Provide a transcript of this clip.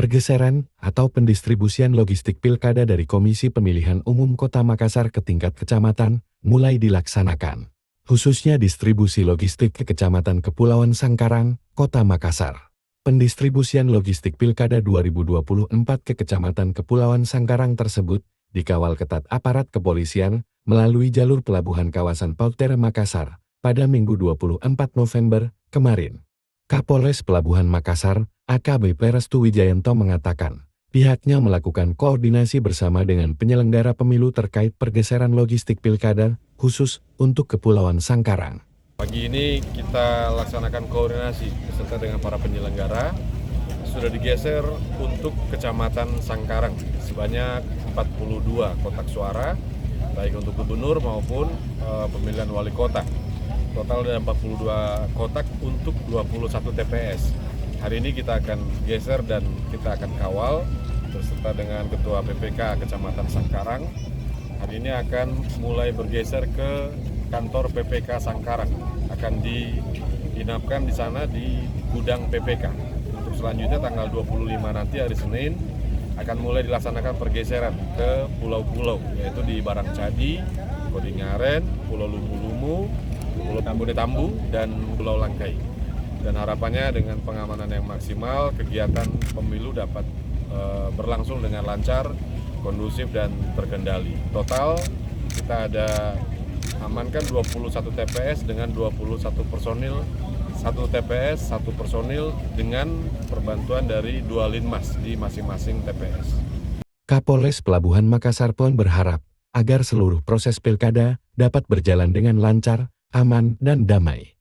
Pergeseran atau pendistribusian logistik pilkada dari Komisi Pemilihan Umum Kota Makassar ke tingkat kecamatan mulai dilaksanakan. Khususnya distribusi logistik ke Kecamatan Kepulauan Sangkarang, Kota Makassar. Pendistribusian logistik pilkada 2024 ke Kecamatan Kepulauan Sangkarang tersebut dikawal ketat aparat kepolisian melalui jalur pelabuhan kawasan Pauter Makassar pada Minggu 24 November kemarin. Kapolres Pelabuhan Makassar, AKBP Restu Wijayanto mengatakan, pihaknya melakukan koordinasi bersama dengan penyelenggara pemilu terkait pergeseran logistik pilkada, khusus untuk Kepulauan Sangkarang. Pagi ini kita laksanakan koordinasi beserta dengan para penyelenggara, sudah digeser untuk Kecamatan Sangkarang sebanyak 42 kotak suara, baik untuk gubernur maupun pemilihan wali kota. Total ada 42 kotak untuk 21 TPS. Hari ini kita akan geser dan kita akan kawal beserta dengan Ketua PPK Kecamatan Sangkarang. Hari ini akan mulai bergeser ke kantor PPK Sangkarang. Akan diinapkan di sana di gudang PPK. Untuk selanjutnya tanggal 25 nanti hari Senin akan mulai dilaksanakan pergeseran ke pulau-pulau, yaitu di Barangcadi, Kodingaren, Pulau Lumu-Lumu, Pulau Tambu dan Pulau Langkai. Dan harapannya dengan pengamanan yang maksimal, kegiatan pemilu dapat berlangsung dengan lancar, kondusif dan terkendali. Total kita ada amankan 21 TPS dengan 21 personil, 1 TPS, 1 personil dengan perbantuan dari 2 linmas di masing-masing TPS. Kapolres Pelabuhan Makassar pun berharap agar seluruh proses pilkada dapat berjalan dengan lancar, aman, dan damai.